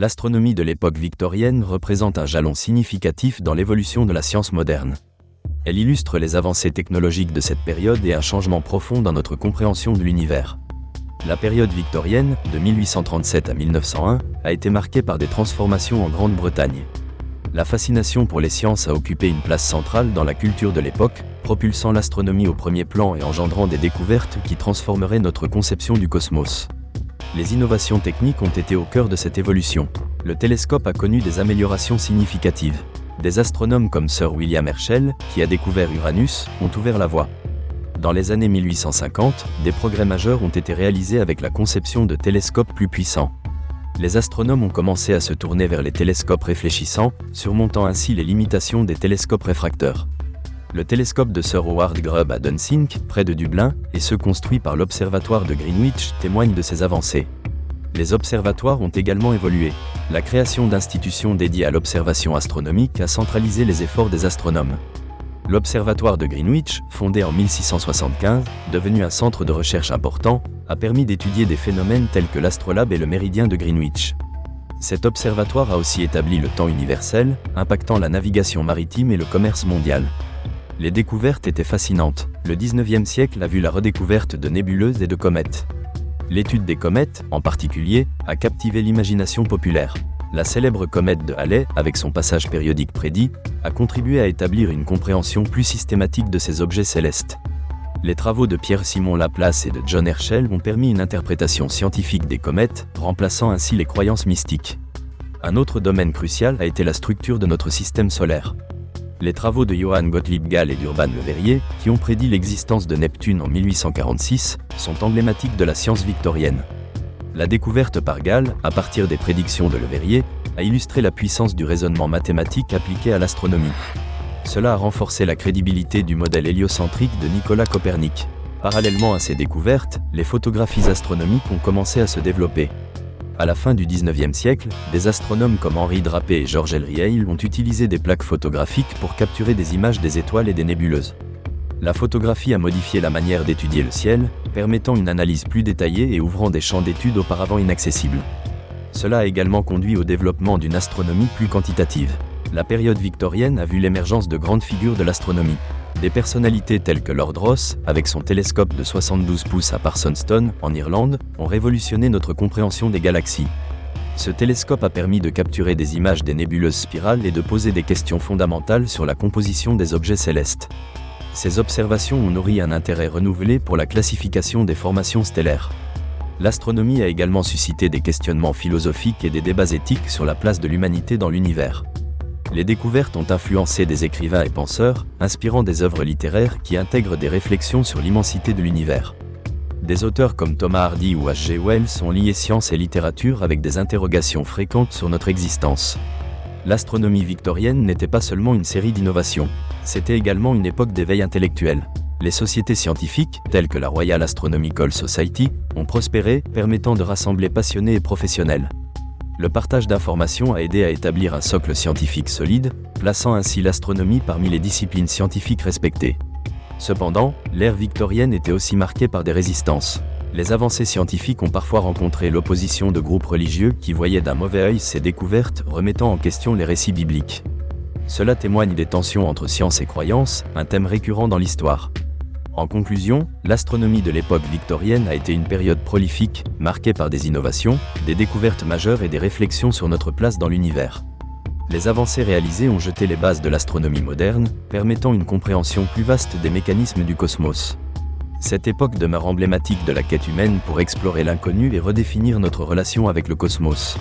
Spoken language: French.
L'astronomie de l'époque victorienne représente un jalon significatif dans l'évolution de la science moderne. Elle illustre les avancées technologiques de cette période et un changement profond dans notre compréhension de l'univers. La période victorienne, de 1837 à 1901, a été marquée par des transformations en Grande-Bretagne. La fascination pour les sciences a occupé une place centrale dans la culture de l'époque, propulsant l'astronomie au premier plan et engendrant des découvertes qui transformeraient notre conception du cosmos. Les innovations techniques ont été au cœur de cette évolution. Le télescope a connu des améliorations significatives. Des astronomes comme Sir William Herschel, qui a découvert Uranus, ont ouvert la voie. Dans les années 1850, des progrès majeurs ont été réalisés avec la conception de télescopes plus puissants. Les astronomes ont commencé à se tourner vers les télescopes réfléchissants, surmontant ainsi les limitations des télescopes réfracteurs. Le télescope de Sir Howard Grubb à Dunsink, près de Dublin, et ceux construits par l'observatoire de Greenwich témoignent de ces avancées. Les observatoires ont également évolué. La création d'institutions dédiées à l'observation astronomique a centralisé les efforts des astronomes. L'observatoire de Greenwich, fondé en 1675, devenu un centre de recherche important, a permis d'étudier des phénomènes tels que l'astrolabe et le méridien de Greenwich. Cet observatoire a aussi établi le temps universel, impactant la navigation maritime et le commerce mondial. Les découvertes étaient fascinantes. Le 19e siècle a vu la redécouverte de nébuleuses et de comètes. L'étude des comètes, en particulier, a captivé l'imagination populaire. La célèbre comète de Halley, avec son passage périodique prédit, a contribué à établir une compréhension plus systématique de ces objets célestes. Les travaux de Pierre-Simon Laplace et de John Herschel ont permis une interprétation scientifique des comètes, remplaçant ainsi les croyances mystiques. Un autre domaine crucial a été la structure de notre système solaire. Les travaux de Johann Gottlieb Gall et d'Urban Le Verrier, qui ont prédit l'existence de Neptune en 1846, sont emblématiques de la science victorienne. La découverte par Gall, à partir des prédictions de Le Verrier, a illustré la puissance du raisonnement mathématique appliqué à l'astronomie. Cela a renforcé la crédibilité du modèle héliocentrique de Nicolas Copernic. Parallèlement à ces découvertes, les photographies astronomiques ont commencé à se développer. À la fin du 19e siècle, des astronomes comme Henri Drapé et Georges Elriel ont utilisé des plaques photographiques pour capturer des images des étoiles et des nébuleuses. La photographie a modifié la manière d'étudier le ciel, permettant une analyse plus détaillée et ouvrant des champs d'études auparavant inaccessibles. Cela a également conduit au développement d'une astronomie plus quantitative. La période victorienne a vu l'émergence de grandes figures de l'astronomie. Des personnalités telles que Lord Rosse, avec son télescope de 72 pouces à Parsonstown, en Irlande, ont révolutionné notre compréhension des galaxies. Ce télescope a permis de capturer des images des nébuleuses spirales et de poser des questions fondamentales sur la composition des objets célestes. Ces observations ont nourri un intérêt renouvelé pour la classification des formations stellaires. L'astronomie a également suscité des questionnements philosophiques et des débats éthiques sur la place de l'humanité dans l'univers. Les découvertes ont influencé des écrivains et penseurs, inspirant des œuvres littéraires qui intègrent des réflexions sur l'immensité de l'univers. Des auteurs comme Thomas Hardy ou H.G. Wells ont lié science et littérature avec des interrogations fréquentes sur notre existence. L'astronomie victorienne n'était pas seulement une série d'innovations, c'était également une époque d'éveil intellectuel. Les sociétés scientifiques, telles que la Royal Astronomical Society, ont prospéré, permettant de rassembler passionnés et professionnels. Le partage d'informations a aidé à établir un socle scientifique solide, plaçant ainsi l'astronomie parmi les disciplines scientifiques respectées. Cependant, l'ère victorienne était aussi marquée par des résistances. Les avancées scientifiques ont parfois rencontré l'opposition de groupes religieux qui voyaient d'un mauvais œil ces découvertes, remettant en question les récits bibliques. Cela témoigne des tensions entre science et croyance, un thème récurrent dans l'histoire. En conclusion, l'astronomie de l'époque victorienne a été une période prolifique, marquée par des innovations, des découvertes majeures et des réflexions sur notre place dans l'univers. Les avancées réalisées ont jeté les bases de l'astronomie moderne, permettant une compréhension plus vaste des mécanismes du cosmos. Cette époque demeure emblématique de la quête humaine pour explorer l'inconnu et redéfinir notre relation avec le cosmos.